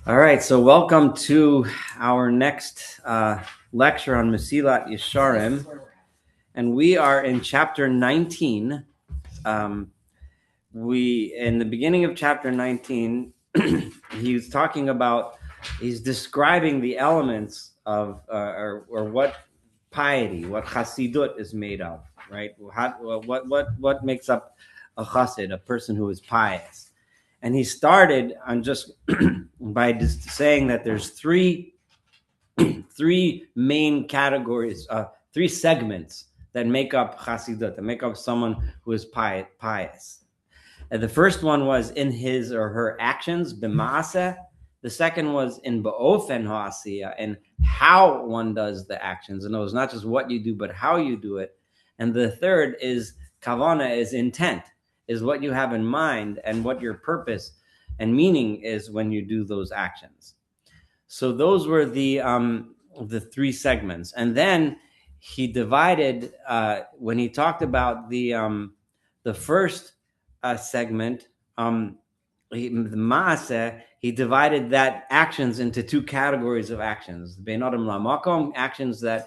All right, so welcome to our next lecture on Mesilat Yesharim, and we are in chapter 19. In the beginning of chapter 19, he's describing the elements of or what piety, what chassidut is made of, right? What makes up a chassid, a person who is pious. And he started on just by just saying that there's three main categories, three segments that make up chassidut, that make up someone who is pious. And the first one was in his or her actions, b'maaseh. The second was in ba'ofen ha'asiyah, and how one does the actions. And it was not just what you do, but how you do it. And the third is kavana, is intent, is what you have in mind and what your purpose and meaning is when you do those actions. So those were the three segments. And then he divided, when he talked about the first segment, the maaseh, he divided that actions into two categories of actions. Bein adam lamakom, actions that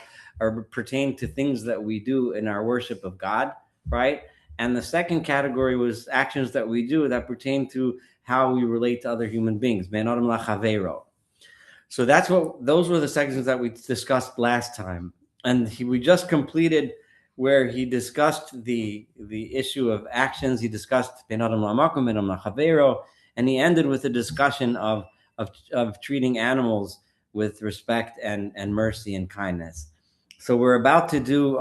pertain to things that we do in our worship of God, right? And the second category was actions that we do that pertain to how we relate to other human beings. Bein adam lachavero. So those were the sections that we discussed last time. And we just completed where he discussed the issue of actions. He discussed ben adam lamakom, ben adam lachavero, and he ended with a discussion of treating animals with respect and mercy and kindness. So we're about to do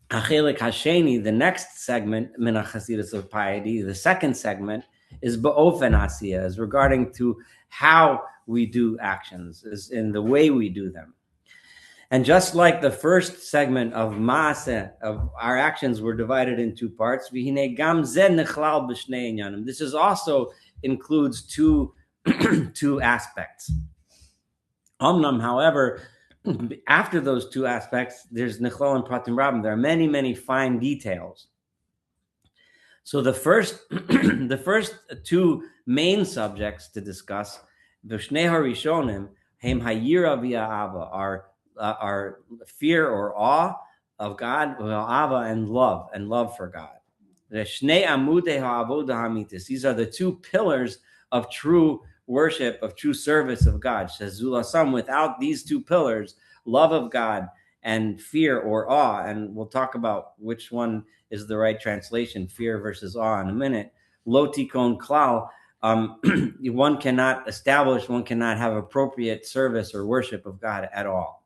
Achelik Hasheni, the next segment, Min HaChasidus of Piety. The second segment is Ba'ofen Asiyah, is regarding to how we do actions, is in the way we do them. And just like the first segment of Maaseh, of our actions, were divided in two parts, this is also includes two aspects. However, after those two aspects, there's Nechlal and Pratim Rabim. There are many, many fine details. So the first two main subjects to discuss, the Shnei Harishonim, Hem Hayira v'A'ava, are fear or awe of God, Ava, and love for God. These are the two pillars of true worship, of true service of God. Without these two pillars, love of God and fear or awe, and we'll talk about which one is the right translation, fear versus awe, in a minute. Lo tikon klal, one cannot have appropriate service or worship of God at all.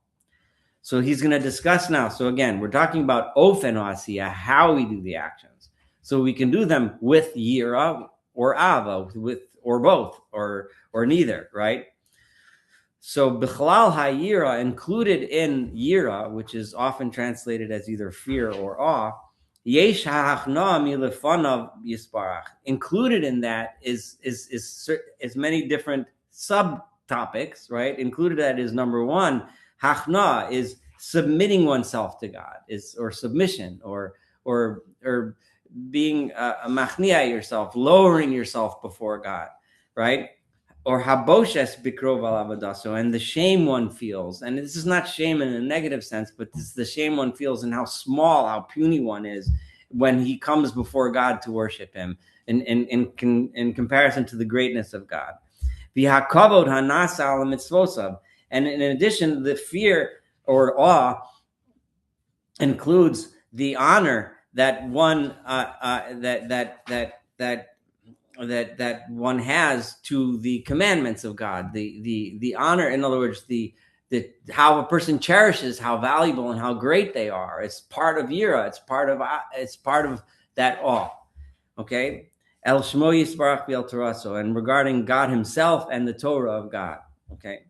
So he's going to discuss now. So again, we're talking about ofen asiyah, how we do the actions. So we can do them with yira or ava, with or both or neither, right? So bichlal hayira, included in yira, which is often translated as either fear or awe, yesh ha'achna milefanav yisparach. Included in that is many different subtopics, right? Included that is number one, hachna is submitting oneself to God, or submission, or being a machnia yourself, lowering yourself before God, right? Or haboshes bikrov al avadaso, and the shame one feels, and this is not shame in a negative sense, but this is the shame one feels in how small, how puny one is when he comes before God to worship Him, in comparison to the greatness of God. V'hakavod hanasa al mitzvosav, and in addition, the fear or awe includes the honor that one that one has to the commandments of God. The honor, in other words, the how a person cherishes how valuable and how great they are. It's part of yira. It's part of that awe. Okay. El Shmo Yisbarach B'el Torah, and regarding God Himself and the Torah of God. Okay.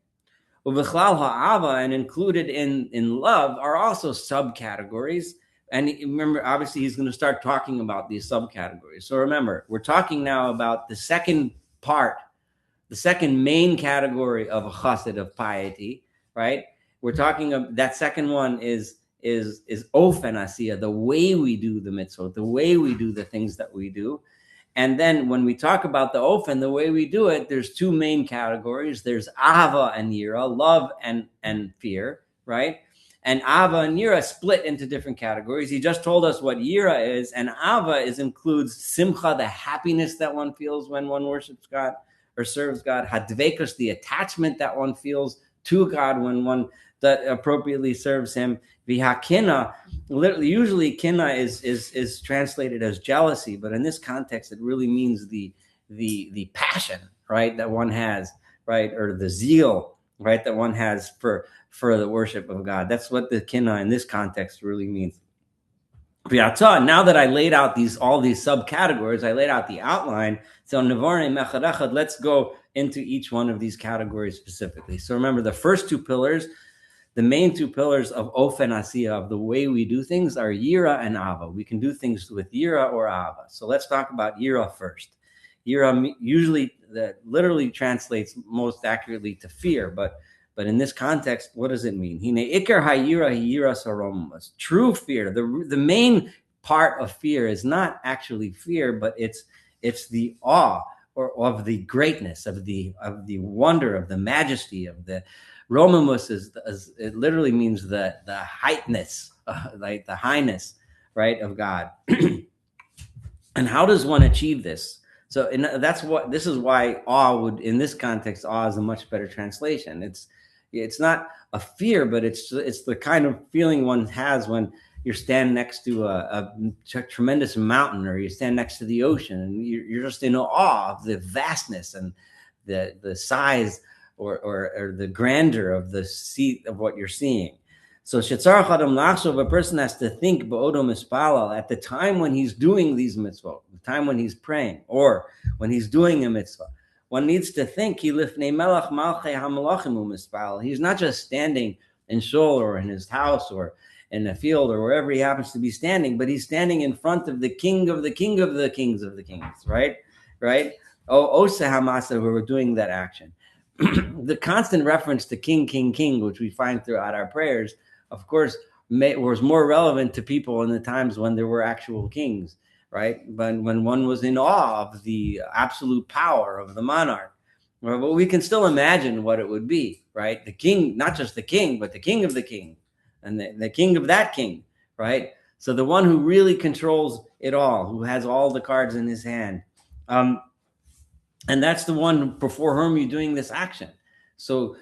Ubichlal ha'ava, and included in love, are also subcategories. And remember, obviously, he's going to start talking about these subcategories. So remember, we're talking now about the second part, the second main category of a chassid, of piety, right? We're talking of that second one is ofen asiyah, the way we do the mitzvot, the way we do the things that we do. And then when we talk about the ofen, the way we do it, there's two main categories. There's ava and yira, love and fear, right? And ava and yira split into different categories. He just told us what yira is, and ava includes simcha, the happiness that one feels when one worships God or serves God. Hadvekus, the attachment that one feels to God when one that appropriately serves Him. Vihakina, literally, usually kina is translated as jealousy, but in this context, it really means the passion, right, that one has, right, or the zeal, right, that one has for the worship of God. That's what the kina in this context really means. Now that I laid out all these subcategories, I laid out the outline. So let's go into each one of these categories specifically. So remember, the first two pillars, the main two pillars of ofen asiyah, of the way we do things, are yira and ava. We can do things with yira or ava. So let's talk about yira first. Yira usually literally translates most accurately to fear, but in this context, what does it mean? True fear. The main part of fear is not actually fear, but it's the awe or of the greatness, of the wonder, of the majesty, of the Romamus it literally means the heightness, like the highness, right, of God. And how does one achieve this? So this is why awe would, in this context, awe is a much better translation. It's not a fear, but it's the kind of feeling one has when you're standing next to a tremendous mountain, or you stand next to the ocean, and you're just in awe of the vastness and the size or the grandeur of the seat of what you're seeing. So shetzarach adam lachshov, a person has to think ba'odo mispalal, at the time when he's doing these mitzvot, the time when he's praying, or when he's doing a mitzvah. One needs to think, he lifnei melech malchei hamalachim u'mispalal. He's not just standing in shul or in his house or in a field or wherever he happens to be standing, but he's standing in front of the king of the king of the kings of the kings, right? Osa hamasa, who were doing that action. The constant reference to king, king, king, which we find throughout our prayers, of course, was more relevant to people in the times when there were actual kings, right? When one was in awe of the absolute power of the monarch. But we can still imagine what it would be, right? The king, not just the king, but the king of the king, and the king of that king, right? So the one who really controls it all, who has all the cards in his hand. And that's the one before whom you're doing this action. So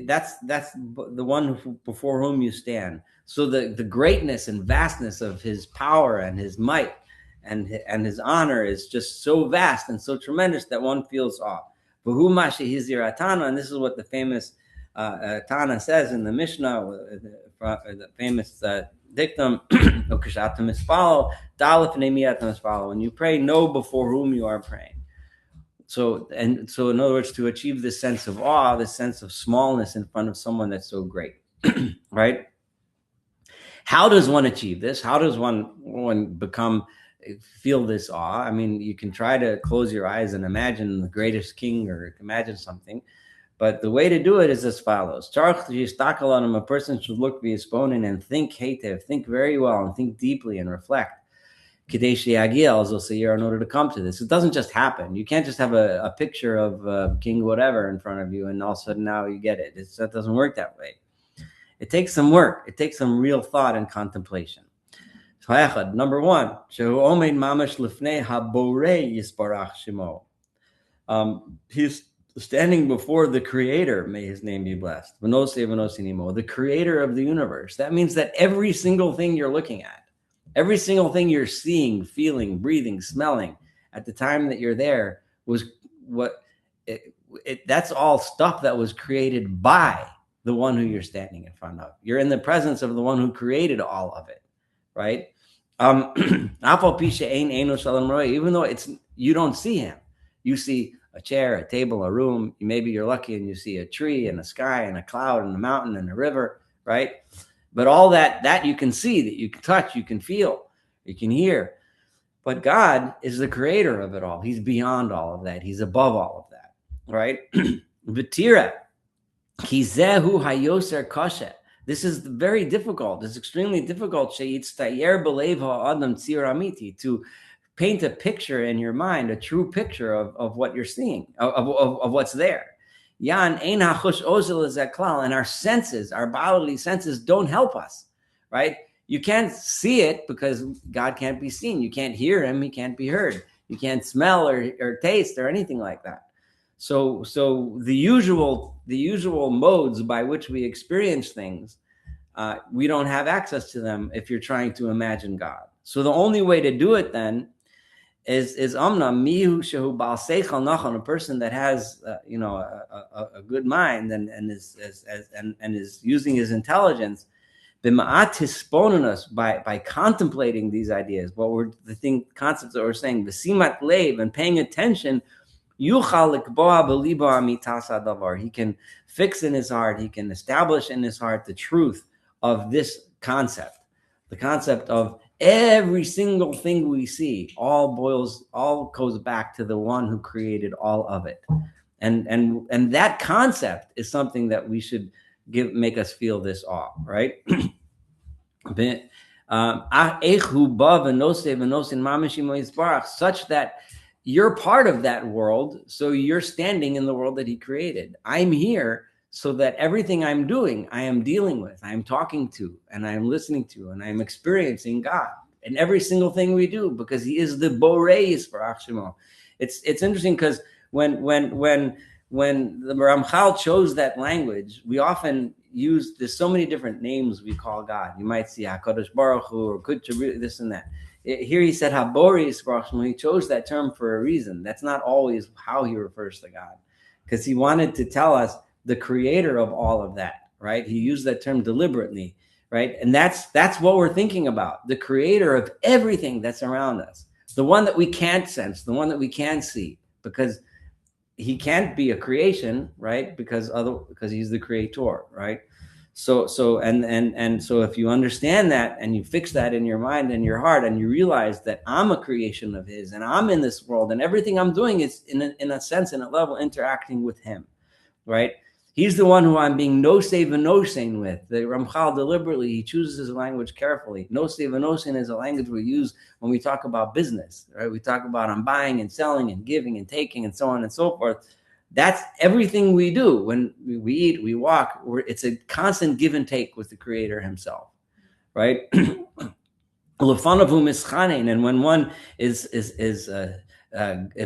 that's the one before whom you stand. So the greatness and vastness of his power and his might and his honor is just so vast and so tremendous that one feels awe. And this is what the famous Tana says in the Mishnah, the famous dictum, when you pray, know before whom you are praying. So in other words, to achieve this sense of awe, this sense of smallness in front of someone that's so great, right? How does one achieve this? How does one feel this awe? I mean, you can try to close your eyes and imagine the greatest king or imagine something, but the way to do it is as follows. A person should look via sponin and think very well and think deeply and reflect. In order to come to this. It doesn't just happen. You can't just have a picture of King whatever in front of you and all of a sudden now you get it. That doesn't work that way. It takes some work. It takes some real thought and contemplation. Number one, he's standing before the Creator, may his name be blessed. The Creator of the universe. That means that every single thing you're looking at, every single thing you're seeing, feeling, breathing, smelling at the time that you're there was that's all stuff that was created by the one who you're standing in front of. You're in the presence of the one who created all of it, right? Even though you don't see him, you see a chair, a table, a room. Maybe you're lucky and you see a tree and a sky and a cloud and a mountain and a river, right? But all that you can see, that you can touch, you can feel, you can hear. But God is the creator of it all. He's beyond all of that. He's above all of that, right? V'tira, kizehu hayoser kashe. This is very difficult. It's extremely difficult. Sheyitztayer b'lev ha'adam tzir amiti, to paint a picture in your mind, a true picture of what you're seeing, of what's there. Yan ein hachush ozel zeklal, and our senses, our bodily senses, don't help us, right? You can't see it because God can't be seen. You can't hear him; he can't be heard. You can't smell or taste or anything like that. So the usual modes by which we experience things, we don't have access to them if you're trying to imagine God. So the only way to do it then is amna mihu shehu bal seichel nachon, a person that has a good mind and is using his intelligence, b'ma'at hisponenus, by contemplating these ideas, concepts that we're saying, b'simat leiv, and paying attention, yuchal likboa b'libo amitas hadavar, he can fix in his heart, he can establish in his heart the truth of this concept, the concept of every single thing we see all goes back to the one who created all of it, and that concept is something that we should make us feel this awe, right? Such that you're part of that world, so you're standing in the world that he created. I'm here so that everything I'm doing, I am dealing with, I am talking to, and I am listening to, and I am experiencing God in every single thing we do, because he is the Borei Yisparach Shemo. It's interesting because when the Ramchal chose that language, we often there's so many different names we call God. You might see HaKadosh Baruch Hu or Kutchabu, this and that. Here he said Habori Yisparach Shemo. He chose that term for a reason. That's not always how he refers to God, because he wanted to tell us the creator of all of that, right? He used that term deliberately, right? And that's what we're thinking about, the creator of everything that's around us, the one that we can't sense, the one that we can't see, because he can't be a creation, right? Because he's the creator, right? So if you understand that and you fix that in your mind and your heart, and you realize that I'm a creation of his, and I'm in this world, and everything I'm doing is in a sense, in a level, interacting with him, right? He's the one who I'm being no-say v'no-sein with. The Ramchal deliberately, he chooses his language carefully. No-say v'no-sein is a language we use when we talk about business, right? We talk about I'm buying and selling and giving and taking and so on and so forth. That's everything we do. When we eat, we walk, it's a constant give and take with the Creator himself, right? And when one is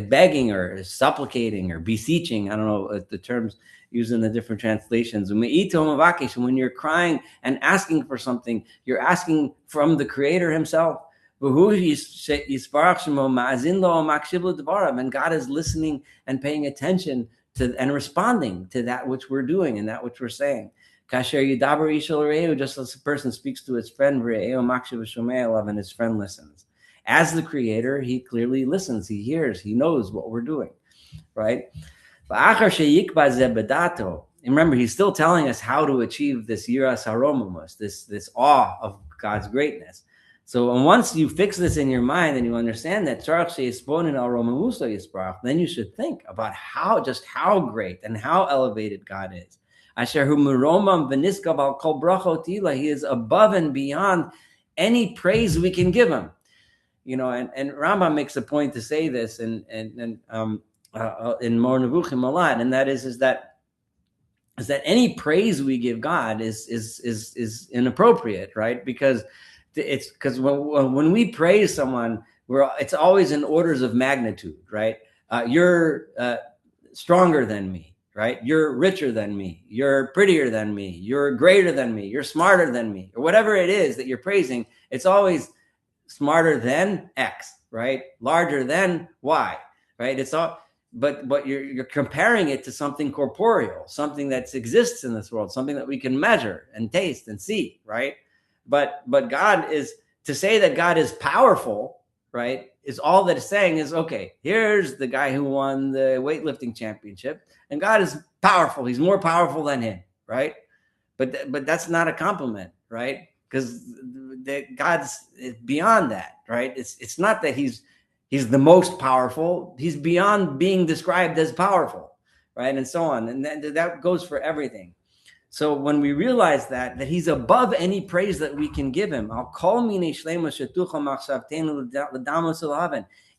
begging or supplicating or beseeching, I don't know the terms used in the different translations. When you're crying and asking for something, you're asking from the Creator himself. And God is listening and paying attention to and responding to that which we're doing and that which we're saying. Just as a person speaks to his friend, and his friend listens. As the Creator, he clearly listens, he hears, he knows what we're doing, right? Remember, he's still telling us how to achieve this yiras haromamus, this awe of God's greatness. So once you fix this in your mind and you understand that, then you should think about how great and how elevated God is. He is above and beyond any praise we can give him. And Rambam makes a point to say this in Mor Nevuchim a lot, and that is that any praise we give God is inappropriate, right? Because when we praise someone, it's always in orders of magnitude, right? You're stronger than me, right? You're richer than me. You're prettier than me. You're greater than me. You're smarter than me, or whatever it is that you're praising. It's always smarter than X, right? Larger than Y, right? It's all. But you're comparing it to something corporeal, something that exists in this world, something that we can measure and taste and see, right? But God is, to say that God is powerful, right, is all that it's saying is, okay, here's the guy who won the weightlifting championship, and God is powerful. He's more powerful than him, right? But that's not a compliment, right? Because God's beyond that, right? It's not that he's the most powerful. He's beyond being described as powerful, right? And so on. And that goes for everything. So when we realize that he's above any praise that we can give him,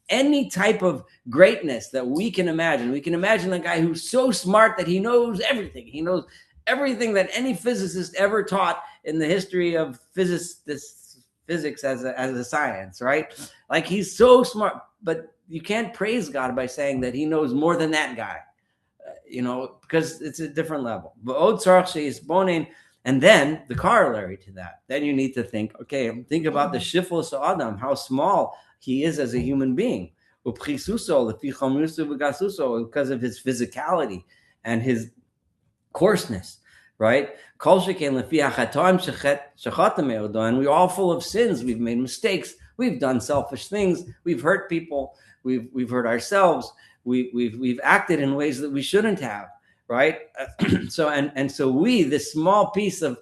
any type of greatness that we can imagine a guy who's so smart that he knows everything. He knows everything that any physicist ever taught in the history of physics as a science, right? Like he's so smart, but you can't praise God by saying that he knows more than that guy. Because it's a different level. And then the corollary to that, then you need to think about the shiflus Adam, how small he is as a human being, because of his physicality and his coarseness, right? And we're all full of sins. We've made mistakes. We've done selfish things. We've hurt people. We've hurt ourselves. We've acted in ways that we shouldn't have, right? So we, this small piece of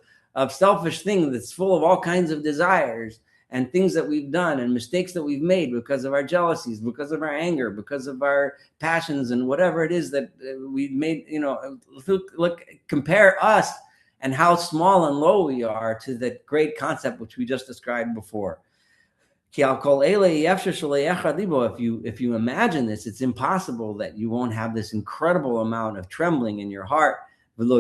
selfish thing that's full of all kinds of desires and things that we've done and mistakes that we've made because of our jealousies, because of our anger, because of our passions and whatever it is that we've made, look, compare us and how small and low we are to the great concept which we just described before. If you imagine this, it's impossible that you won't have this incredible amount of trembling in your heart. And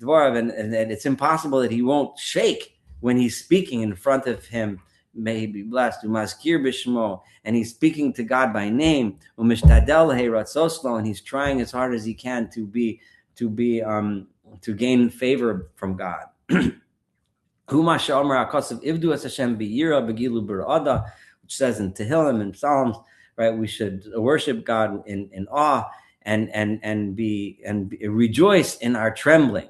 it's impossible that he won't shake when he's speaking in front of him. May he be blessed. And he's speaking to God by name. And he's trying as hard as he can to gain favor from God. Which says in Tehillim and Psalms, right? We should worship God in awe and rejoice in our trembling.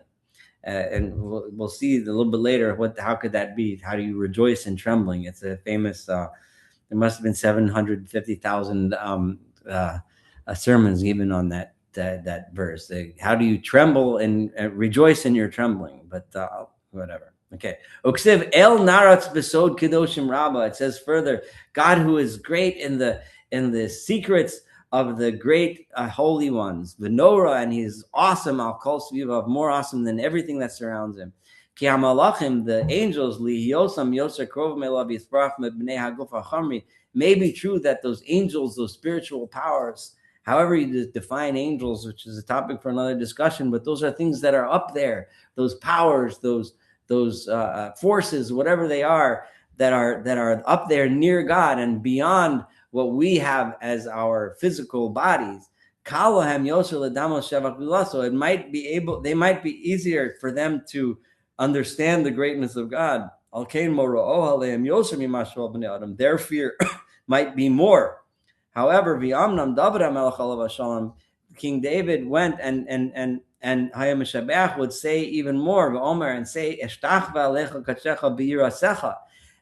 And we'll see a little bit later how could that be? How do you rejoice in trembling? It's a famous. There must have been 750,000 sermons given on that verse. How do you tremble and rejoice in your trembling? But whatever. Okay. Uksiv El Naratz Besod Kedoshim Rabba. It says further, God who is great in the secrets of the great holy ones, Venora, and he's awesome. Al Kol Svivav, more awesome than everything that surrounds him. Ki Hamalachim, the angels, Lihiyosam Yoser Krov Melav Yisparach Mebnei Haguf HaChamri. May be true that those angels, those spiritual powers, however you define angels, which is a topic for another discussion, but those are things that are up there. Those powers, those forces, whatever they are, that are up there near God and beyond what we have as our physical bodies. So it might be they might be easier for them to understand the greatness of God. Their fear might be more. However, King David went and Hayam Shabach would say even more, and say,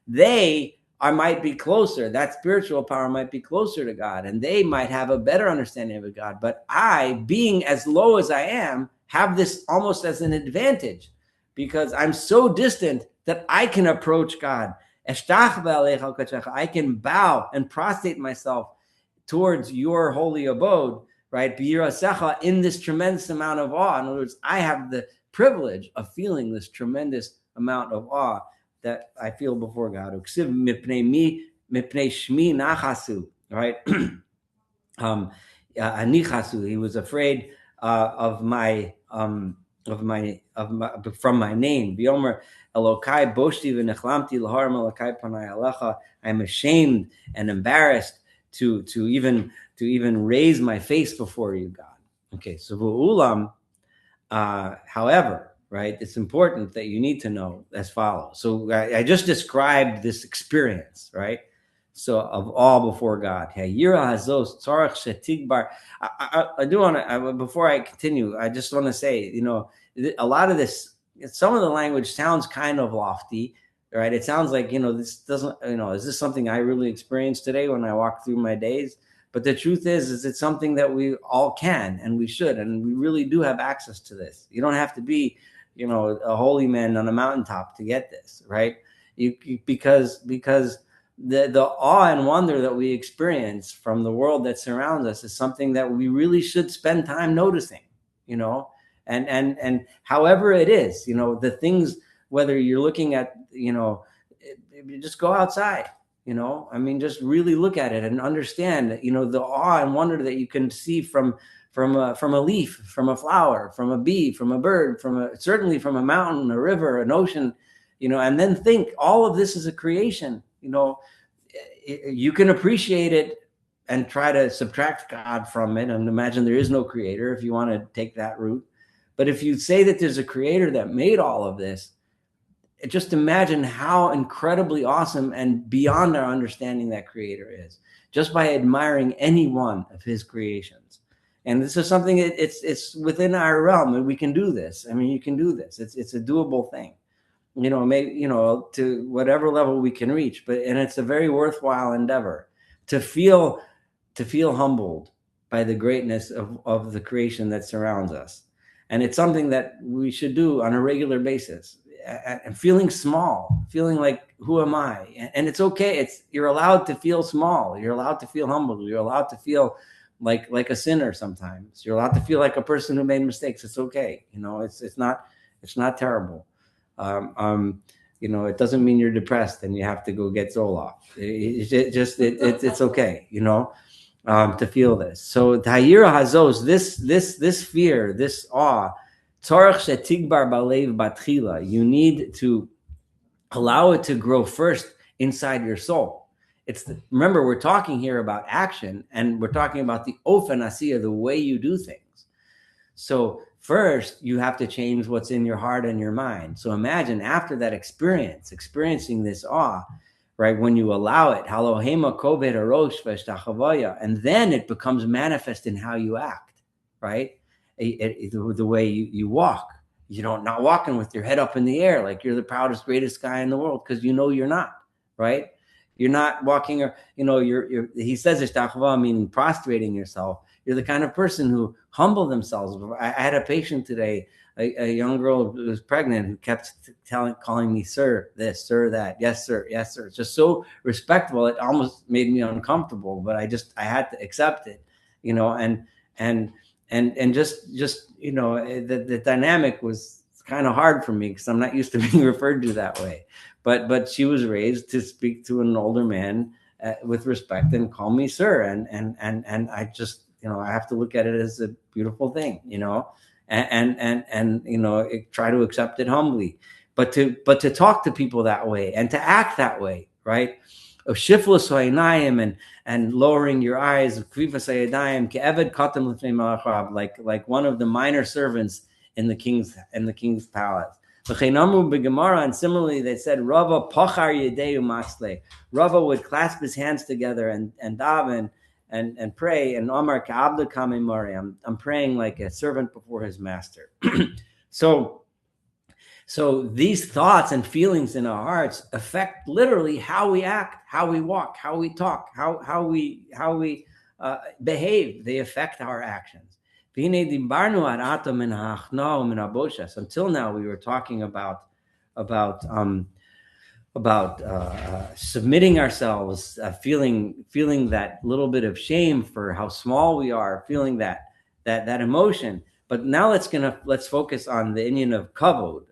they might be closer. That spiritual power might be closer to God, and they might have a better understanding of God. But I, being as low as I am, have this almost as an advantage because I'm so distant that I can approach God. I can bow and prostrate myself towards your holy abode, right? In this tremendous amount of awe. In other words, I have the privilege of feeling this tremendous amount of awe that I feel before God. Right? He was afraid from my name. I'm ashamed and embarrassed to even raise my face before you, God. Okay, so however, right, it's important that you need to know as follows. So I just described this experience, right? So of all before God. I do want to, before I continue, I just want to say, a lot of this, some of the language sounds kind of lofty, right? It sounds like, this doesn't, is this something I really experienced today when I walk through my days? But the truth is it's something that we all can and we should, and we really do have access to this. You don't have to be, a holy man on a mountaintop to get this, right? Because the awe and wonder that we experience from the world that surrounds us is something that we really should spend time noticing, and and however it is, the things, whether you're looking at, just go outside, just really look at it and understand, the awe and wonder that you can see from a leaf, from a flower, from a bee, from a bird, certainly from a mountain, a river, an ocean, and then think all of this is a creation. You can appreciate it and try to subtract God from it and imagine there is no creator if you want to take that route. But if you say that there's a creator that made all of this, just imagine how incredibly awesome and beyond our understanding that creator is, just by admiring any one of his creations. And this is something, it's within our realm, and we can do this. I mean, you can do this. It's a doable thing, maybe, to whatever level we can reach, and it's a very worthwhile endeavor to feel humbled by the greatness of the creation that surrounds us. And it's something that we should do on a regular basis. And feeling small, feeling like, who am I? And it's okay. You're allowed to feel small. You're allowed to feel humble. You're allowed to feel like a sinner sometimes. You're allowed to feel like a person who made mistakes. It's okay. It's not terrible. It doesn't mean you're depressed and you have to go get Zoloft. It's okay. To feel this. So Tahira Hazos, this fear, this awe, you need to allow it to grow first inside your soul. Remember, we're talking here about action, and we're talking about the ofen asiyah, the way you do things. So first, you have to change what's in your heart and your mind. So imagine after that experiencing this awe, right? When you allow it, and then it becomes manifest in how you act, right? The way you walk. Not walking with your head up in the air like you're the proudest, greatest guy in the world, because you're not, right? You're not walking, or he says ishtachava, meaning prostrating yourself. You're the kind of person who humble themselves. I had a patient today, a young girl who was pregnant, who kept calling me sir, this, sir, that, yes sir, yes sir. It's just so respectful. It almost made me uncomfortable, but I had to accept it, and just the dynamic was kind of hard for me because I'm not used to being referred to that way. But she was raised to speak to an older man with respect and call me sir, and I just I have to look at it as a beautiful thing, and try to accept it humbly, but to talk to people that way and to act that way, right? Of shiflus ha'inayim and lowering your eyes, like one of the minor servants in the king's palace. And similarly, they said, Rava pachar yedeu matzle. Rava would clasp his hands together and daven and pray. And Omar ka'abda kamei, I'm praying like a servant before his master. So these thoughts and feelings in our hearts affect literally how we act, how we walk, how we talk, how we behave. They affect our actions. Until now, we were talking about submitting ourselves, feeling that little bit of shame for how small we are, feeling that emotion. But now let's focus on the inyan of kavod,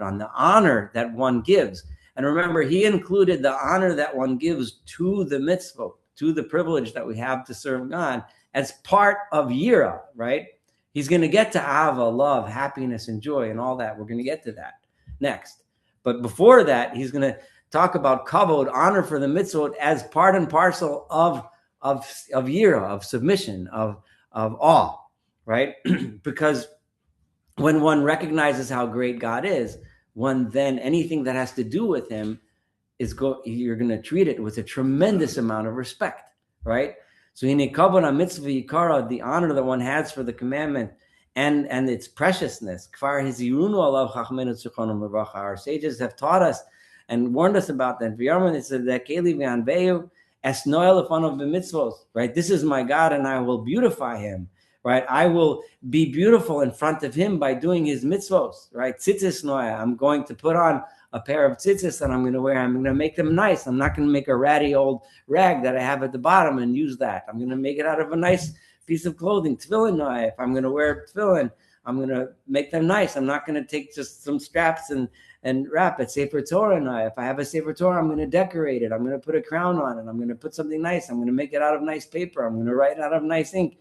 on the honor that one gives. And remember, he included the honor that one gives to the mitzvot, to the privilege that we have to serve God, as part of yira, right? He's going to get to ava, love, happiness, and joy, and all that. We're going to get to that next. But before that, he's going to talk about kavod, honor for the mitzvot, as part and parcel of yira, of submission, of awe, right? Because when one recognizes how great God is, then anything that has to do with him you're going to treat it with a tremendous amount of respect, right? So in kavod mitzvah yikara, the honor that one has for the commandment and its preciousness. Our sages have taught us and warned us about that. Right? This is my God, and I will beautify him. Right? I will be beautiful in front of him by doing his mitzvos. Right? Tzitzis noya. I'm going to put on a pair of tzitzis that I'm going to wear. I'm going to make them nice. I'm not going to make a ratty old rag that I have at the bottom and use that. I'm going to make it out of a nice piece of clothing, tefillin. If I'm going to wear tefillin, I'm going to make them nice. I'm not going to take just some straps and wrap it. Sefer Torah. If I have a Sefer Torah, I'm going to decorate it. I'm going to put a crown on it. I'm going to put something nice. I'm going to make it out of nice paper. I'm going to write out of nice ink.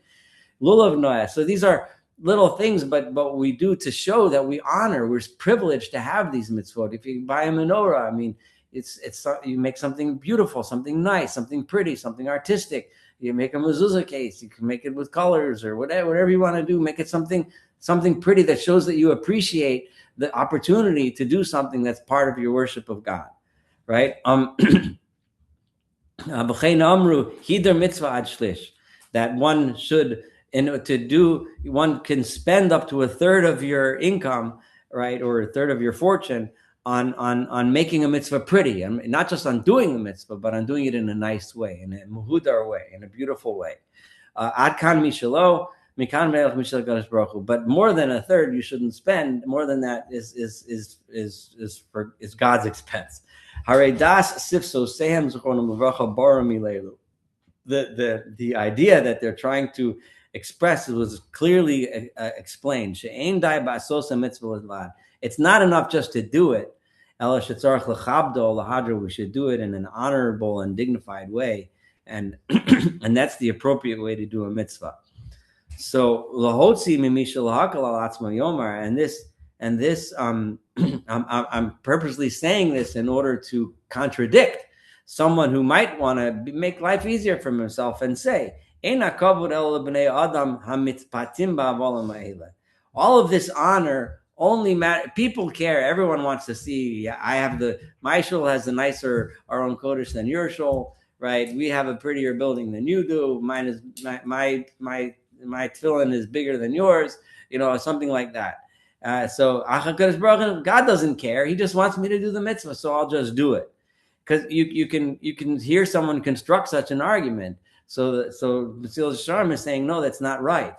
Lulav noah. So these are little things, but we do to show that we honor. We're privileged to have these mitzvot. If you buy a menorah, I mean, it's you make something beautiful, something nice, something pretty, something artistic. You make a mezuzah case. You can make it with colors or whatever you want to do. Make it something pretty that shows that you appreciate the opportunity to do something that's part of your worship of God, right? That one should, one can spend up to a third of your income, right, or a third of your fortune on making a mitzvah pretty, and not just on doing a mitzvah, but on doing it in a nice way, in a muhudar way, in a beautiful way. Ad kan mishalo. But more than a third, you shouldn't spend. More than that is God's expense. The idea that they're trying to express was clearly explained. It's not enough just to do it. We should do it in an honorable and dignified way, and that's the appropriate way to do a mitzvah. So lahotzi mimisha lahakal al atzma yomar, and this I'm purposely saying this in order to contradict someone who might want to make life easier for himself and say, all of this honor only matter. People care. Everyone wants to see. My shul has a nicer Aron Kodesh than your shul, right? We have a prettier building than you do. Mine is my tefillin is bigger than yours, something like that. So God doesn't care. He just wants me to do the mitzvah, so I'll just do it. Because you can hear someone construct such an argument. So Mesilat Yesharim is saying, no, that's not right.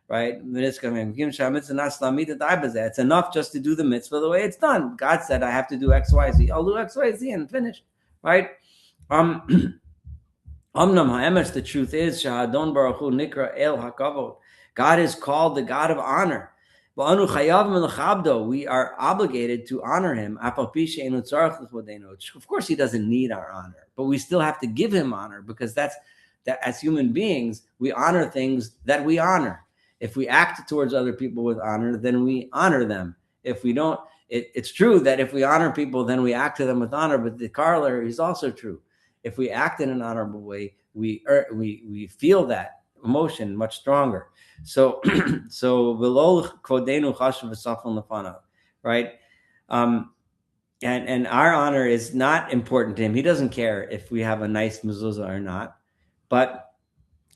Right? It's enough just to do the mitzvah the way it's done. God said I have to do X, Y, Z. I'll do X, Y, Z and finish. Right? The truth is, Shahadon Baruch Hu Nikra El HaKavod. God is called the God of honor. We are obligated to honor him. Of course, he doesn't need our honor, but we still have to give him honor, because that as human beings, we honor things that we honor. If we act towards other people with honor, then we honor them. If we don't, it's true that if we honor people, then we act to them with honor, but the corollary is also true. If we act in an honorable way, we feel that emotion much stronger. So right? And our honor is not important to him. He doesn't care if we have a nice mezuzah or not, but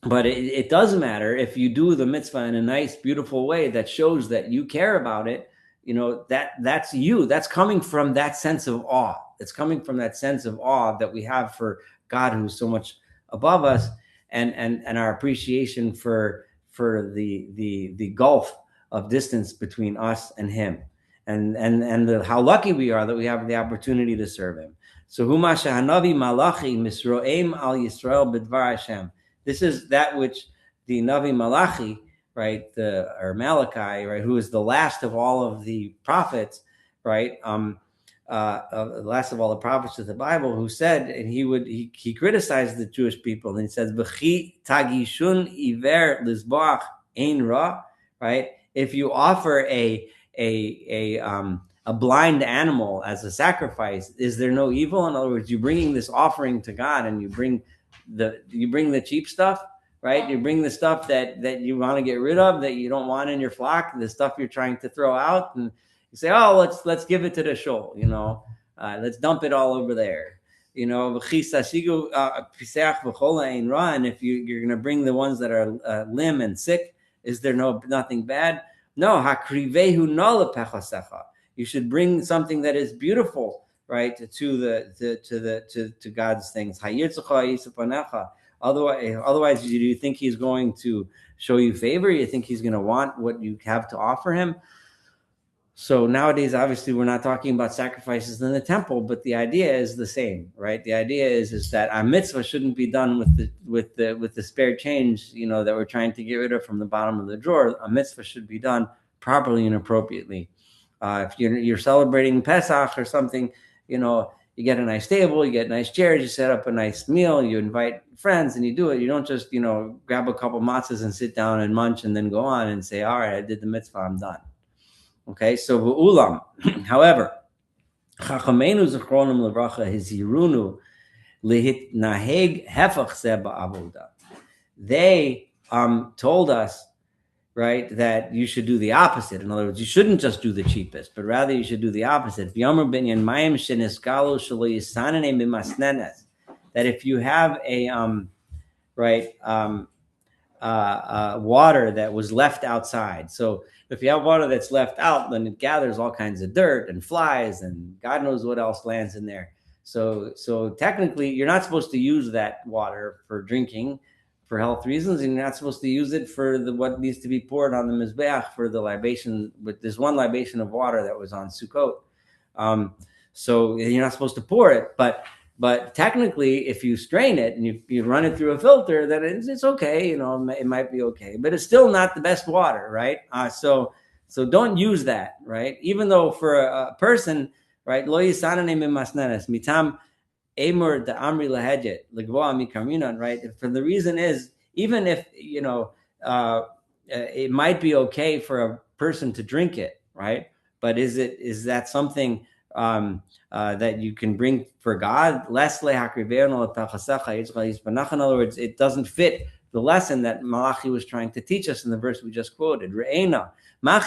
it does matter if you do the mitzvah in a nice, beautiful way that shows that you care about it. That's you. That's coming from that sense of awe. It's coming from that sense of awe that we have for God, who's so much above us, and our appreciation for the gulf of distance between us and him, and how lucky we are that we have the opportunity to serve him. So Huma Shahanavi Malachi Misroem al Yisrael B'dvar Hashem. This is that which the Navi Malachi, right, or Malachi, right, who is the last of all of the prophets, right, the last of all the prophets of the Bible, who said, and he criticized the Jewish people, and he says, "B'chi tagishun iver lizbach ein ra," right? If you offer a blind animal as a sacrifice, is there no evil? In other words, you're bringing this offering to God, and you bring the cheap stuff, right? You bring the stuff that you want to get rid of, that you don't want in your flock, the stuff you're trying to throw out, and you say, oh, let's give it to the shul, let's dump it all over there, and if you're going to bring the ones that are limb and sick, is there nothing bad? No, you should bring something that is beautiful, right, to God's things. Otherwise, do you think he's going to show you favor? You think he's going to want what you have to offer him? So nowadays, obviously, we're not talking about sacrifices in the temple, but the idea is the same, right? The idea is that our mitzvah shouldn't be done with the spare change, that we're trying to get rid of from the bottom of the drawer. A mitzvah should be done properly and appropriately. If you're celebrating Pesach or something, you get a nice table, you get nice chairs, you set up a nice meal, you invite friends, and you do it. You don't just grab a couple matzahs and sit down and munch and then go on and say, all right, I did the mitzvah, I'm done. Okay, so v'ulam. However, Chachamenu zichronim levracha hizirunu lehitnaheg hefach ze ba'avoda. They told us, right, that you should do the opposite. In other words, you shouldn't just do the cheapest, but rather you should do the opposite. That if you have a water that was left outside, so if you have water that's left out, then it gathers all kinds of dirt and flies and God knows what else lands in there. So technically, you're not supposed to use that water for drinking for health reasons, and you're not supposed to use it for what needs to be poured on the mizbeach for the libation. But there's one libation of water that was on Sukkot, so you're not supposed to pour it. But technically, if you strain it and you run it through a filter, then it's okay. It might be okay, but it's still not the best water, right? So don't use that, right? Even though for a person, right, lo yisanane mimasnenes mitam emor de amri lahejet legvoa mikarminan, right? For the reason is, even if it might be okay for a person to drink it, right? But is that something that you can bring for God? In other words, it doesn't fit the lesson that Malachi was trying to teach us in the verse we just quoted. What's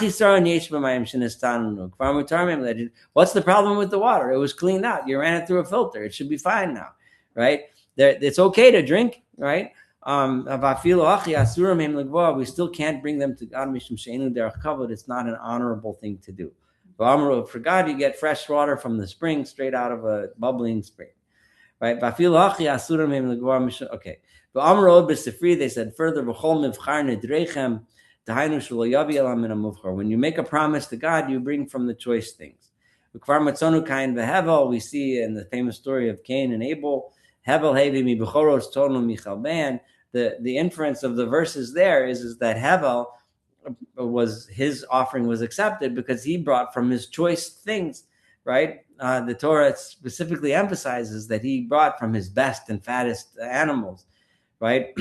the problem with the water? It was cleaned out. You ran it through a filter. It should be fine now, right? It's okay to drink, right? We still can't bring them to God. It's not an honorable thing to do. For God, you get fresh water from the spring, straight out of a bubbling spring, right? Okay. They said further, when you make a promise to God, you bring from the choice things. We see in the famous story of Cain and Abel, the inference of the verses there is that Hevel, his offering was accepted because he brought from his choice things, right? The Torah specifically emphasizes that he brought from his best and fattest animals, right?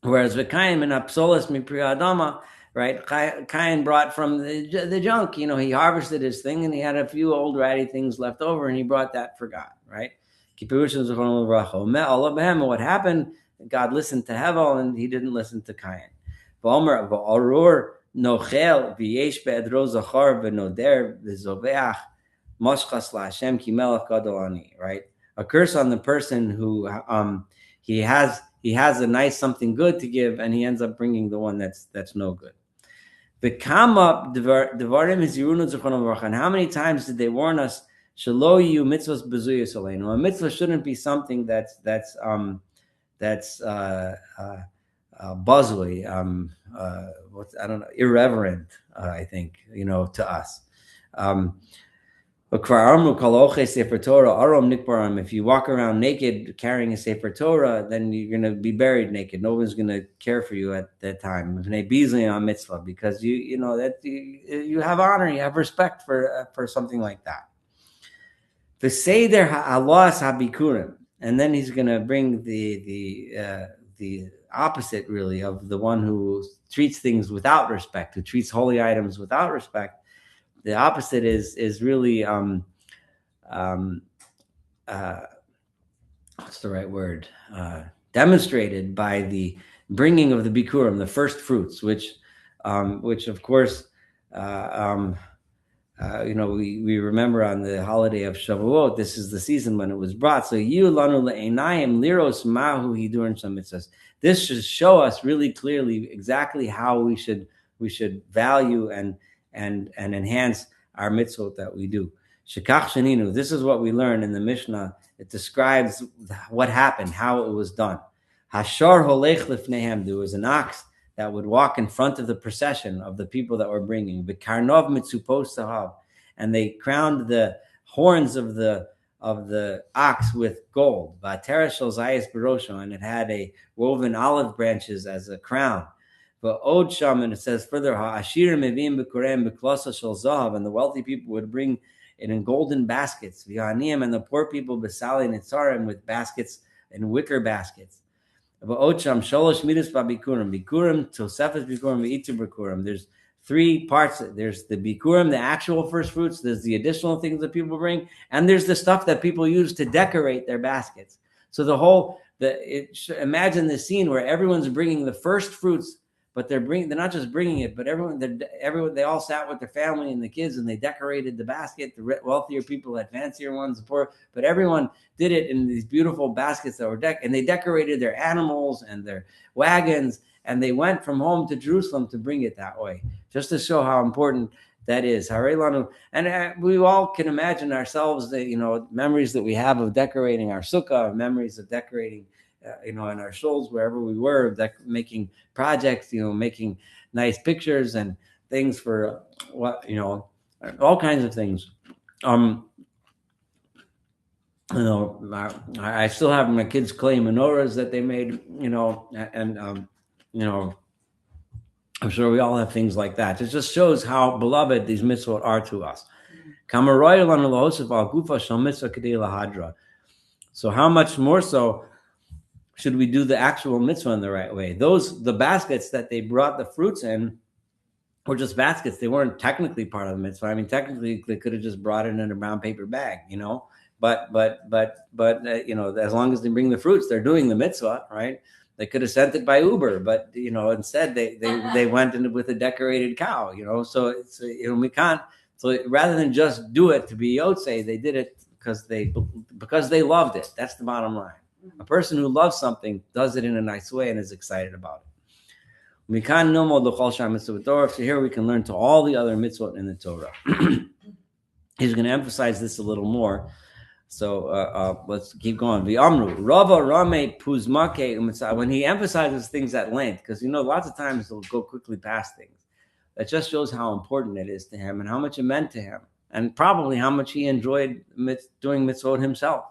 Whereas Cain and Apsolis mi pri Adama, right? Cain brought from the junk. He harvested his thing and he had a few old ratty things left over and he brought that for God, right? What happened? God listened to Hevel and he didn't listen to Cain. Right? A curse on the person who he has a nice something good to give and he ends up bringing the one that's no good. And how many times did they warn us? A mitzvah shouldn't be something that's buzzly, irreverent, I think, to us. If you walk around naked carrying a Sefer Torah, then you're going to be buried naked. No one's going to care for you at that time. Because you have honor, you have respect for something like that. The Seder ha'alos ha'bikurim, and then he's going to bring the opposite, really, of the one who treats things without respect, who treats holy items without respect. The opposite is really what's the right word? Demonstrated by the bringing of the bikurim, the first fruits, which of course we remember on the holiday of Shavuot. This is the season when it was brought. So this should show us really clearly exactly how we should value and enhance our mitzvot that we do. This is what we learn in the Mishnah. It describes what happened, how it was done. There was an ox that would walk in front of the procession of the people that were bringing. B'karnov mitzupos sahav, and they crowned the horns of the ox with gold. V'atera shel zayis barosho, and it had a woven olive branches as a crown. But Od Sham, and it says further, Ha'ashir mevim b'kurem b'klosa shel zahav, and the wealthy people would bring it in golden baskets. V'haniyim, and the poor people b'sali nitzarim, with baskets and wicker baskets. But Od Sham sholosh midas b'bikurim, bikurim tosefes bikurim v'itu bikurim. There's three parts. There's the bikurim, the actual first fruits. There's the additional things that people bring, and there's the stuff that people use to decorate their baskets. So imagine the scene where everyone's bringing the first fruits. But they're not just bringing it, but they all sat with their family and the kids, and they decorated the basket. The wealthier people had fancier ones, the poor, but everyone did it in these beautiful baskets that were and they decorated their animals and their wagons, and they went from home to Jerusalem to bring it that way, just to show how important that is. And we all can imagine ourselves, memories that we have of decorating our sukkah, memories of decorating in our shoals, wherever we were, making projects, making nice pictures and things for all kinds of things. I still have my kids' clay menorahs that they made, and I'm sure we all have things like that. It just shows how beloved these mitzvot are to us. So how much more so should we do the actual mitzvah in the right way? The baskets that they brought the fruits in were just baskets. They weren't technically part of the mitzvah. I mean, technically they could have just brought it in a brown paper bag, but as long as they bring the fruits, they're doing the mitzvah, right? They could have sent it by Uber, but instead they went in with a decorated cow, so it's we can't. So rather than just do it to be yotzei, they did it because they loved it. That's the bottom line. A person who loves something does it in a nice way and is excited about it. So here we can learn to all the other mitzvot in the Torah. He's going to emphasize this a little more. So let's keep going. When he emphasizes things at length, because lots of times he'll go quickly past things. That just shows how important it is to him and how much it meant to him, and probably how much he enjoyed doing mitzvot himself.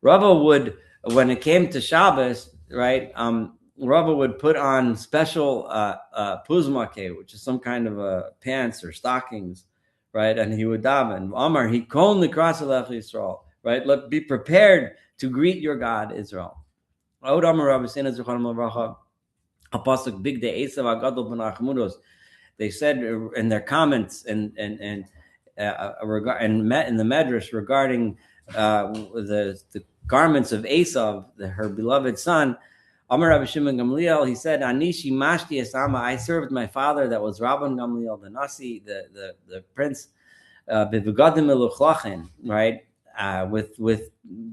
Rava would, when it came to Shabbos, right, Rava would put on special puzmake, which is some kind of pants or stockings, right, and he would daven. Amar, he kon likras elech Yisrael, right, be prepared to greet your God, Israel. Od Amar Rabbi Sina Zechron Levracha, Apostle Big Day Esav Agadol Ben Achmudos. They said in their comments and in the Medrash regarding the garments of Esav, her beloved son, Amar Rabbi Shimon Gamliel, he said, Anishi Mashti Esama, I served my father, that was Rabban Gamliel, the Nasi, the prince, Bivigadim Eluchlachin, right, with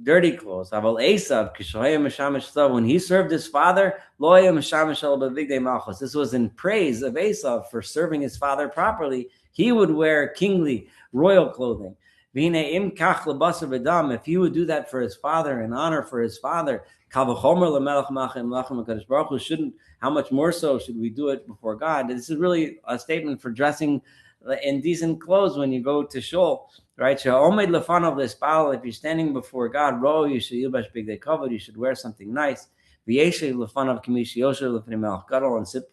dirty clothes. Aval Esav, Kishohaya Meshamish Sav, when he served his father, Loya Meshamish El Bavigdei Malchus. This was in praise of Esav for serving his father properly. He would wear kingly, royal clothing. If he would do that for his father, in honor for his father, how much more so should we do it before God? This is really a statement for dressing in decent clothes when you go to shul, right? If you're standing before God, you should wear something nice. And sit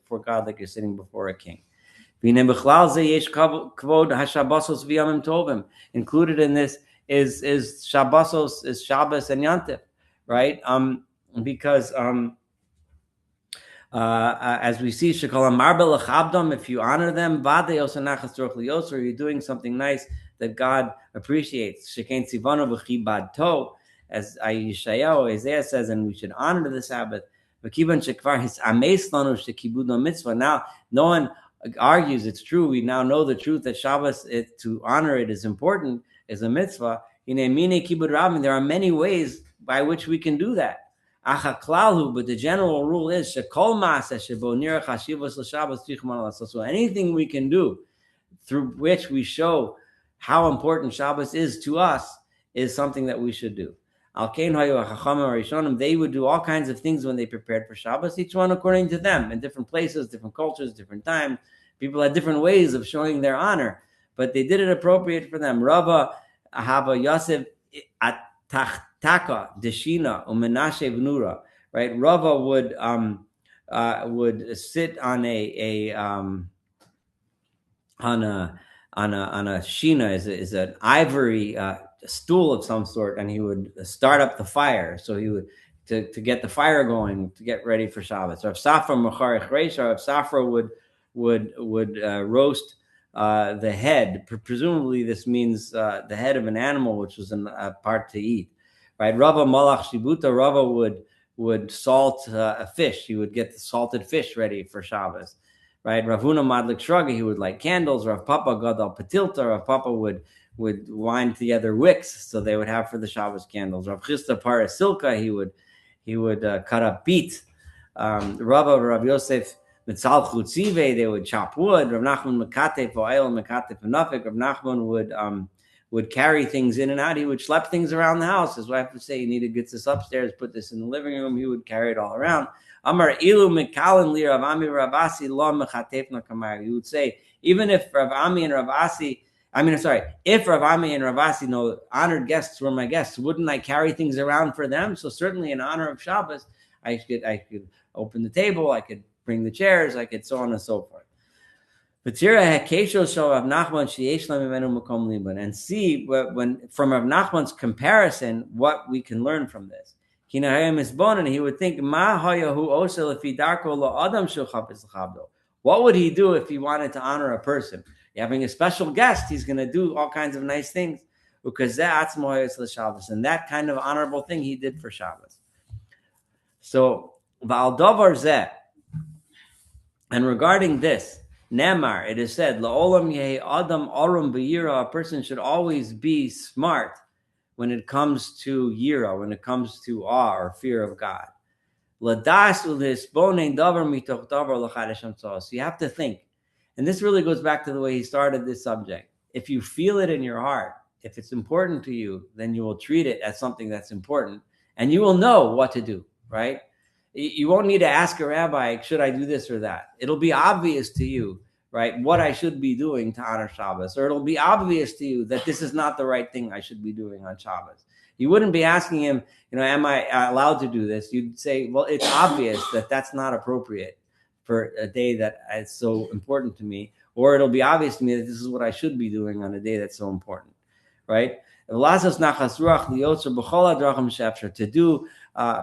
before God like you're sitting before a king. Included in this is Shabbosos, is Shabbos and Yantif, right? Because as we see, if you honor them, or you're doing something nice that God appreciates. As Isaiah says, and we should honor the Sabbath. Now, no one argues it's true. We now know the truth that Shabbos, to honor it is important, is a mitzvah. There are many ways by which we can do that. But the general rule is so anything we can do through which we show how important Shabbos is to us is something that we should do. They would do all kinds of things when they prepared for Shabbos, each one according to them, in different places, different cultures, different times. People had different ways of showing their honor, but they did it appropriate for them. Rava Ahava Yosef Tachtaka Deshina Umenashe Vnura. Right, Rava would sit on a shina, is an ivory stool of some sort, and he would start up the fire. So he would to get the fire going, to get ready for Shabbos. Rav Safra Mecharech Reisha, Rav Safra would roast the head. Presumably, this means the head of an animal, which was a part to eat. Right, Rava Malach Shibuta. Rava would salt a fish. He would get the salted fish ready for Shabbos. Right, Rav Huna Madlik Shraga, he would light candles. Rav Papa Gadal Patilta, Rav Papa would wind together wicks, so they would have for the Shabbos candles. Rav Chisda Parasilka, he would cut up beet. Rav Yosef Mitzal Chutzive, they would chop wood. Rav Nachman Mekatef Oil Mekatef Nafik. Rav Nachman would carry things in and out. He would schlep things around the house. His wife would say, "You need to get this upstairs, put this in the living room." He would carry it all around. Amar ilu mikalan li Rav Ami Ravasi lo mechatefna kamar. You would say, even if Rav Ami and Ravasi, if Rav Ami and Ravasi know honored guests were my guests, wouldn't I carry things around for them? So certainly in honor of Shabbos, I could open the table, I could bring the chairs, I could so on and so forth. And see when from Rav Nachman's comparison what we can learn from this. And he would think, what would he do if he wanted to honor a person? Having a special guest, he's going to do all kinds of nice things. And that kind of honorable thing he did for Shabbos. So, and regarding this, Nemar, it is said, La'olam yehi adam arum b'yira, a person should always be smart when it comes to yira, when it comes to awe or fear of God. Ladas u'lisbonein davar mitoch davar l'chadesham tzos. So you have to think, and this really goes back to the way he started this subject. If you feel it in your heart, if it's important to you, then you will treat it as something that's important, and you will know what to do, right? You won't need to ask a rabbi, should I do this or that? It'll be obvious to you, right, what I should be doing to honor Shabbos. Or it'll be obvious to you that this is not the right thing I should be doing on Shabbos. You wouldn't be asking him, am I allowed to do this? You'd say, well, it's obvious that that's not appropriate for a day that is so important to me. Or it'll be obvious to me that this is what I should be doing on a day that's so important, right? To do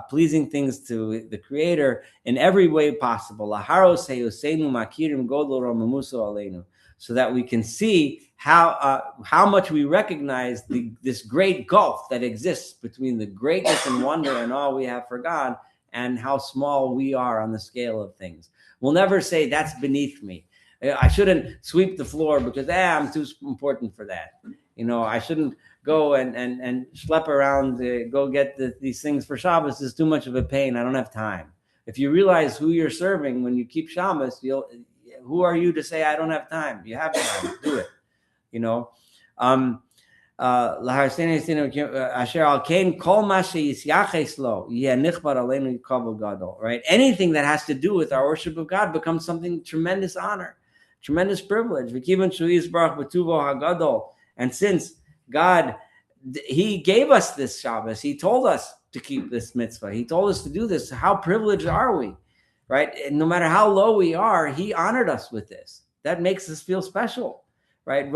pleasing things to the Creator in every way possible, so that we can see how much we recognize this great gulf that exists between the greatness and wonder and awe we have for God and how small we are on the scale of things. We'll never say that's beneath me. I shouldn't sweep the floor because I'm too important for that. I shouldn't go and schlep around, go get these things for Shabbos. Is too much of a pain. I don't have time. If you realize who you're serving when you keep Shabbos, who are you to say I don't have time? You have time. Do it. Right? Anything that has to do with our worship of God becomes something tremendous honor, tremendous privilege. And since God, he gave us this Shabbos, he told us to keep this mitzvah, he told us to do this, how privileged are we, right? And no matter how low we are, he honored us with this. That makes us feel special, right? He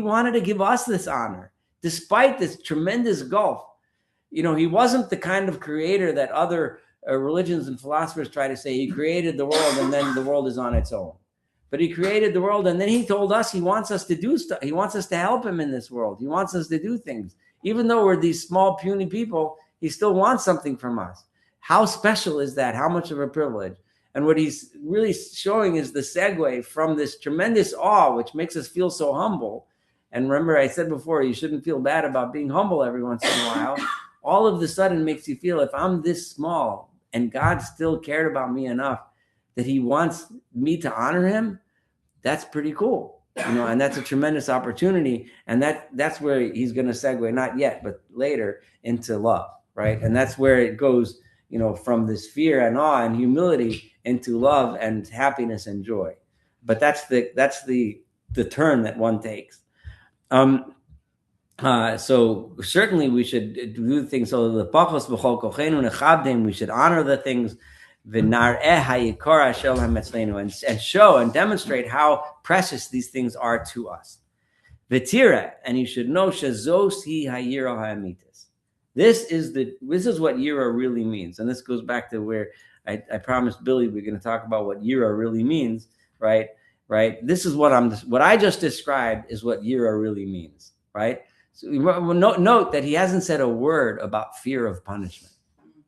wanted to give us this honor, despite this tremendous gulf. He wasn't the kind of creator that other religions and philosophers try to say. He created the world and then the world is on its own. But he created the world, and then he told us he wants us to do stuff. He wants us to help him in this world. He wants us to do things. Even though we're these small, puny people, he still wants something from us. How special is that? How much of a privilege? And what he's really showing is the segue from this tremendous awe, which makes us feel so humble. And remember, I said before, you shouldn't feel bad about being humble every once in a while. All of a sudden makes you feel, if I'm this small and God still cared about me enough that he wants me to honor him, that's pretty cool. and that's a tremendous opportunity. And that's where he's going to segue, not yet, but later, into love, right? And that's where it goes, from this fear and awe and humility into love and happiness and joy. But that's the turn that one takes. So certainly we should do things so the pachos b'chol kochenu nechabdem. We should honor the things, v'nar'eh hayikar shel ha'metzleinu, and show and demonstrate how precious these things are to us. V'tireh, and you should know shezos hi hayira ha'amitis. This is what yira really means, and this goes back to where I promised Billy we're going to talk about what yira really means, right? Right. This is what I just described is what yira really means, right? So note that he hasn't said a word about fear of punishment.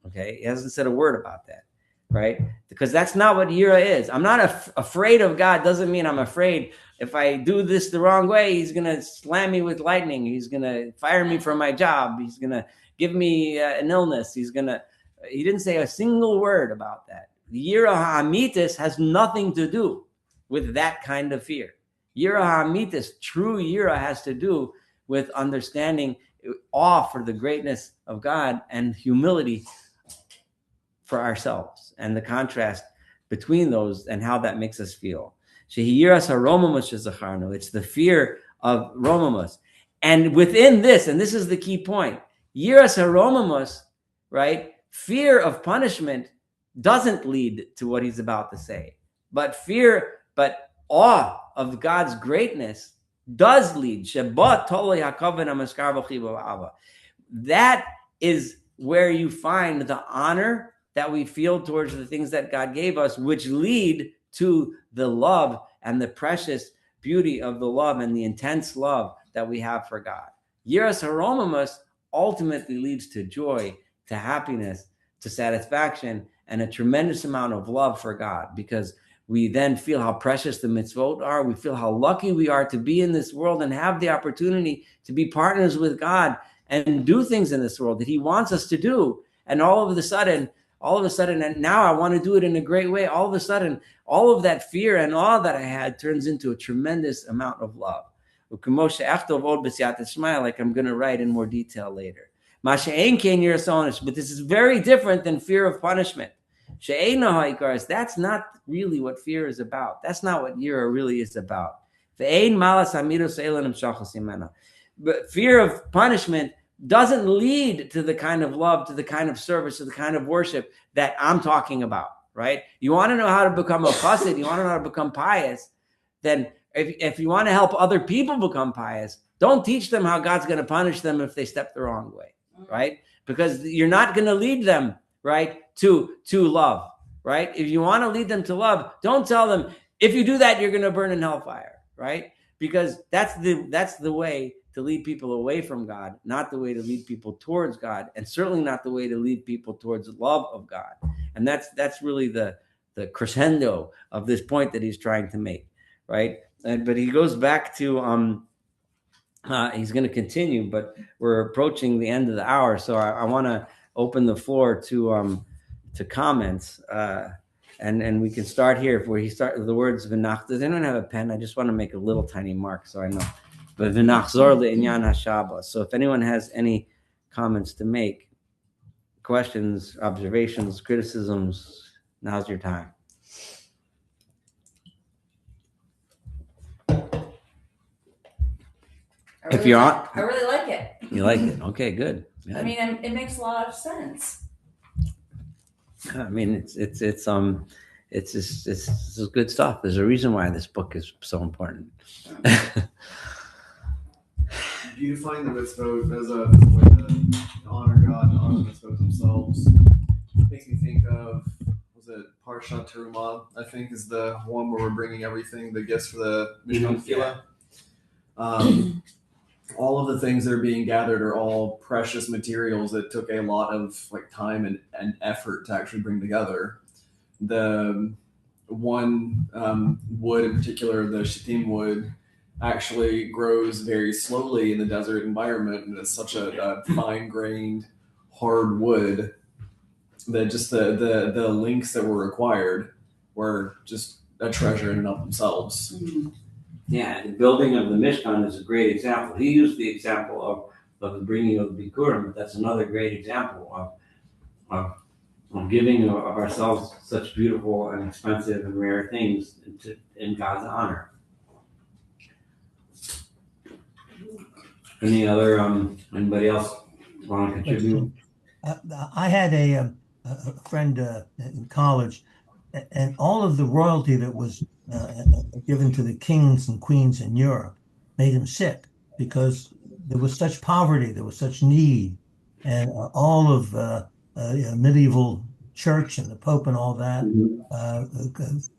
Okay, he hasn't said a word about that, right? Because that's not what yira is. I'm not afraid of God. Doesn't mean I'm afraid if I do this the wrong way, he's gonna slam me with lightning. He's gonna fire me from my job. He's gonna give me an illness. He didn't say a single word about that. Yira ha'amitis has nothing to do with that kind of fear. Yira ha'amitis, true yira, has to do with understanding awe for the greatness of God and humility for ourselves, and the contrast between those and how that makes us feel. It's the fear of romamus. And within this, and this is the key point, yiras haromamus, right? Fear of punishment doesn't lead to what he's about to say. But awe of God's greatness does lead. That is where you find the honor that we feel towards the things that God gave us, which lead to the love and the precious beauty of the love and the intense love that we have for God. Yiras haromamus ultimately leads to joy, to happiness, to satisfaction, and a tremendous amount of love for God, because we then feel how precious the mitzvot are. We feel how lucky we are to be in this world and have the opportunity to be partners with God and do things in this world that he wants us to do. And all of a sudden, and now I want to do it in a great way. All of a sudden, all of that fear and awe that I had turns into a tremendous amount of love. Like I'm going to write in more detail later. But this is very different than fear of punishment. That's not really what fear is about. That's not what yira really is about. But fear of punishment doesn't lead to the kind of love, to the kind of service, to the kind of worship that I'm talking about, right? You want to know how to become a chassid, you want to know how to become pious, then if you want to help other people become pious, don't teach them how God's going to punish them if they step the wrong way, right? Because you're not going to lead them, right, to love, right? If you want to lead them to love, don't tell them, if you do that, you're going to burn in hellfire, right? Because that's the way to lead people away from God, not the way to lead people towards God, and certainly not the way to lead people towards love of God. And that's really the crescendo of this point that he's trying to make, right? But he goes back to he's going to continue, but we're approaching the end of the hour, so I want to open the floor to comments, and we can start here where he started the words v'nach. Does anyone have a pen? I just want to make a little tiny mark so I know. But v'nachzor le'inyan haShabbat. So if anyone has any comments to make, questions, observations, criticisms, now's your time. I really like it. You like it? Okay, good. I mean, it makes a lot of sense. I mean, it's good stuff. There's a reason why this book is so important. Beautifying the mitzvot as a way to honor God and honor the mitzvot themselves makes me think of, was it Parshat Terumah? I think is the one where we're bringing everything, the gifts for the Mishkan Tefillah. All of the things that are being gathered are all precious materials that took a lot of time and effort to actually bring together. The one wood in particular, the shittim wood, actually grows very slowly in the desert environment, and it's such a fine-grained, hard wood that just the links that were required were just a treasure in and of themselves. Mm-hmm. Yeah, the building of the Mishkan is a great example. He used the example of the bringing of the Bikurim, but that's another great example of giving of ourselves such beautiful and expensive and rare things in God's honor. Anybody else want to contribute? I had a friend in college, and all of the royalty that was given to the kings and queens in Europe made him sick because there was such poverty, there was such need, and all of medieval church and the Pope and all that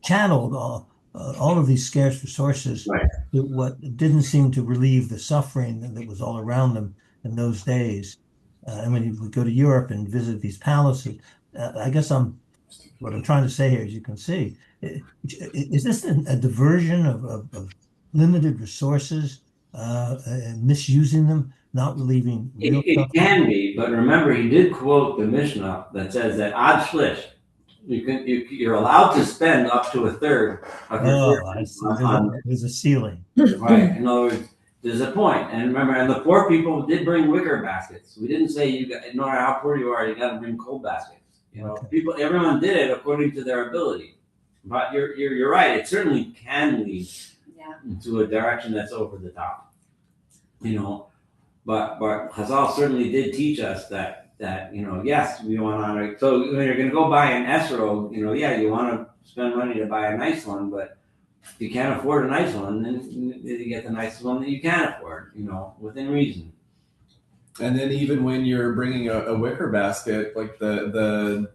channeled all of these scarce resources Right. to what didn't seem to relieve the suffering that was all around them in those days. And when you would go to Europe and visit these palaces, I guess what I'm trying to say here, as you can see, is this a diversion of limited resources and misusing them, not relieving real It can be, but remember, he did quote the Mishnah that says that ad shlish, you're allowed to spend up to a third of your fortune there's a ceiling. Right. In other words, there's a point. And remember, and the poor people did bring wicker baskets. We didn't say no matter how poor you are, you got to bring cold baskets. You know, everyone did it according to their ability. But you're right. It certainly can lead to a direction that's over the top. You know, but Chazal certainly did teach us that yes, we want to honor. So when you're going to go buy an esrog, you want to spend money to buy a nice one, but if you can't afford a nice one, then you get the nice one that you can afford, within reason. And then even when you're bringing a wicker basket, like the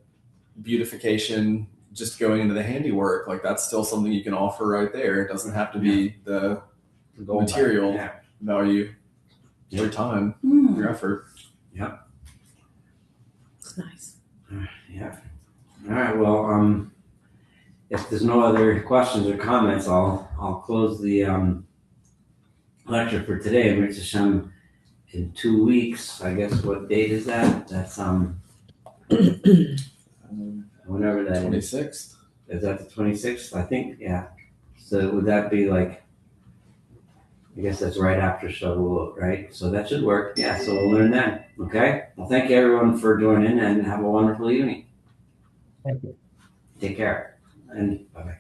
beautification, just going into the handiwork, like that's still something you can offer right there. It doesn't have to be the material value, your time, your effort. Yep. It's nice. Yeah. All right. Well, if there's no other questions or comments, I'll close the lecture for today. Mitzvah Hashem in 2 weeks. I guess what date is that? That's whenever that 26th. Is that the 26th? I think. Yeah. So would that be like? I guess that's right after Shavuot, right? So that should work. Yeah. So we'll learn then. Okay. Well, thank you everyone for joining and have a wonderful evening. Thank you. Take care. And bye-bye.